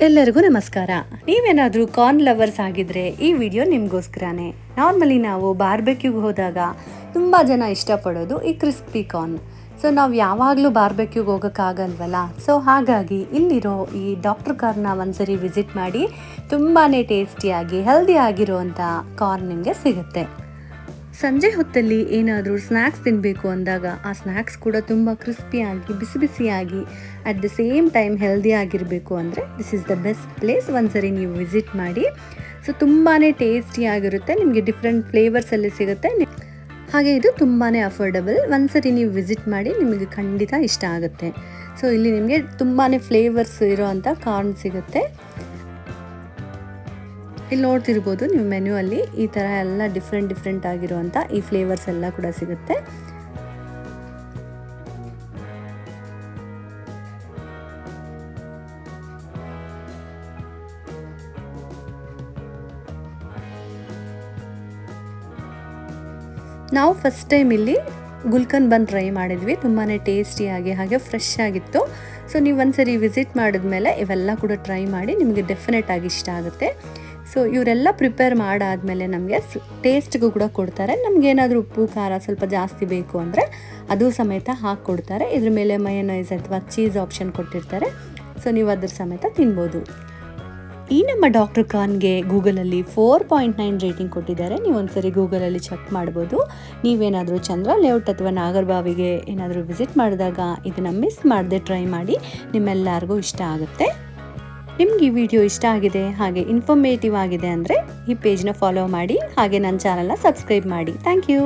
ಎಲ್ಲರಿಗೂ ನಮಸ್ಕಾರ. ನೀವೇನಾದರೂ ಕಾರ್ನ್ ಲವರ್ಸ್ ಆಗಿದ್ರೆ ಈ ವಿಡಿಯೋ ನಿಮಗೋಸ್ಕರನೇ. ನಾರ್ಮಲಿ ನಾವು ಬಾರ್ಬೆಕ್ಯೂಗೆ ಹೋದಾಗ ತುಂಬ ಜನ ಇಷ್ಟಪಡೋದು ಈ ಕ್ರಿಸ್ಪಿ ಕಾರ್ನ್. ಸೊ ನಾವು ಯಾವಾಗಲೂ ಬಾರ್ಬೆಕ್ಯೂಗೆ ಹೋಗೋಕ್ಕಾಗಲ್ವಲ್ಲ. ಸೊ ಹಾಗಾಗಿ ಇಲ್ಲಿರೋ ಈ ಡಾಕ್ಟರ್ ಕಾರ್ನ ಒಂದ್ಸರಿ ವಿಸಿಟ್ ಮಾಡಿ. ತುಂಬಾ ಟೇಸ್ಟಿಯಾಗಿ ಹೆಲ್ದಿ ಆಗಿರೋವಂಥ ಕಾರ್ನ್ ನಿಮಗೆ ಸಿಗುತ್ತೆ. ಸಂಜೆ ಹೊತ್ತಲ್ಲಿ ಏನಾದರೂ ಸ್ನ್ಯಾಕ್ಸ್ ತಿನ್ನಬೇಕು ಅಂದಾಗ ಆ ಸ್ನ್ಯಾಕ್ಸ್ ಕೂಡ ತುಂಬ ಕ್ರಿಸ್ಪಿಯಾಗಿ ಬಿಸಿ ಬಿಸಿಯಾಗಿ at the same time healthy ಆಗಿರಬೇಕು ಅಂದರೆ this is the best place. ಒಂದ್ಸರಿ ನೀವು ವಿಸಿಟ್ ಮಾಡಿ. ಸೊ ತುಂಬಾ ಟೇಸ್ಟಿಯಾಗಿರುತ್ತೆ, ನಿಮಗೆ ಡಿಫ್ರೆಂಟ್ ಫ್ಲೇವರ್ಸಲ್ಲಿ ಸಿಗುತ್ತೆ. ಹಾಗೆ ಇದು ತುಂಬಾ ಅಫೋರ್ಡಬಲ್. ಒಂದ್ಸರಿ ನೀವು ವಿಸಿಟ್ ಮಾಡಿ, ನಿಮಗೆ ಖಂಡಿತ ಇಷ್ಟ ಆಗುತ್ತೆ. ಸೊ ಇಲ್ಲಿ ನಿಮಗೆ ತುಂಬಾ ಫ್ಲೇವರ್ಸ್ ಇರೋವಂಥ ಕಾರ್ನ್ ಸಿಗುತ್ತೆ. ಇಲ್ಲಿ ನೋಡ್ತಿರ್ಬೋದು ನೀವು ಮೆನ್ಯೂ ಅಲ್ಲಿ ಈ ಥರ ಎಲ್ಲ ಡಿಫ್ರೆಂಟ್ ಆಗಿರುವಂಥ ಈ ಫ್ಲೇವರ್ಸ್ ಎಲ್ಲ ಕೂಡ ಸಿಗುತ್ತೆ. ನಾವು ಫಸ್ಟ್ ಟೈಮ್ ಇಲ್ಲಿ ಗುಲ್ಕನ್ ಬನ್ ಟ್ರೈ ಮಾಡಿದ್ವಿ. ತುಂಬಾ ಟೇಸ್ಟಿಯಾಗಿ ಹಾಗೆ ಫ್ರೆಶ್ ಆಗಿತ್ತು. ಸೊ ನೀವು ಒಂದ್ಸರಿ ವಿಸಿಟ್ ಮಾಡಿದ್ಮೇಲೆ ಇವೆಲ್ಲ ಕೂಡ ಟ್ರೈ ಮಾಡಿ, ನಿಮಗೆ ಡೆಫಿನೆಟ್ ಆಗಿ ಇಷ್ಟ ಆಗುತ್ತೆ. ಸೊ ಇವರೆಲ್ಲ ಪ್ರಿಪೇರ್ ಮಾಡಾದಮೇಲೆ ನಮಗೆ ಟೇಸ್ಟ್ಗೂ ಕೂಡ ಕೊಡ್ತಾರೆ. ನಮಗೇನಾದರೂ ಉಪ್ಪು ಖಾರ ಸ್ವಲ್ಪ ಜಾಸ್ತಿ ಬೇಕು ಅಂದರೆ ಅದು ಸಮೇತ ಹಾಕ್ಕೊಡ್ತಾರೆ. ಇದ್ರ ಮೇಲೆ ಮಯೋನೈಸ್ ಅಥವಾ ಚೀಸ್ ಆಪ್ಷನ್ ಕೊಟ್ಟಿರ್ತಾರೆ. ಸೊ ನೀವು ಅದ್ರ ಸಮೇತ ತಿನ್ಬೋದು. ಈ ನಮ್ಮ ಡಾಕ್ಟರ್ ಕಾರ್ನ್ಗೆ ಗೂಗಲಲ್ಲಿ 4.9 ರೇಟಿಂಗ್ ಕೊಟ್ಟಿದ್ದಾರೆ. ನೀವು ಒಂದ್ಸರಿ ಗೂಗಲಲ್ಲಿ ಚೆಕ್ ಮಾಡ್ಬೋದು. ನೀವೇನಾದರೂ ಚಂದ್ರ ಲೇಔಟ್ ಅಥವಾ ನಾಗರಬಾವಿಗೆ ಏನಾದರೂ ವಿಸಿಟ್ ಮಾಡಿದಾಗ ಇದನ್ನು ಮಿಸ್ ಮಾಡದೆ ಟ್ರೈ ಮಾಡಿ, ನಿಮ್ಮೆಲ್ಲರಿಗೂ ಇಷ್ಟ ಆಗುತ್ತೆ. ನಿಮ್ಗೆ ಈ ವಿಡಿಯೋ ಇಷ್ಟ ಆಗಿದೆ ಹಾಗೆ ಇನ್ಫಾರ್ಮೇಟಿವ್ ಆಗಿದೆ ಅಂದರೆ ಈ ಪೇಜ್ನ ಫಾಲೋ ಮಾಡಿ, ಹಾಗೆ ನನ್ನ ಚಾನಲ್ನ ಸಬ್ಸ್ಕ್ರೈಬ್ ಮಾಡಿ. Thank you.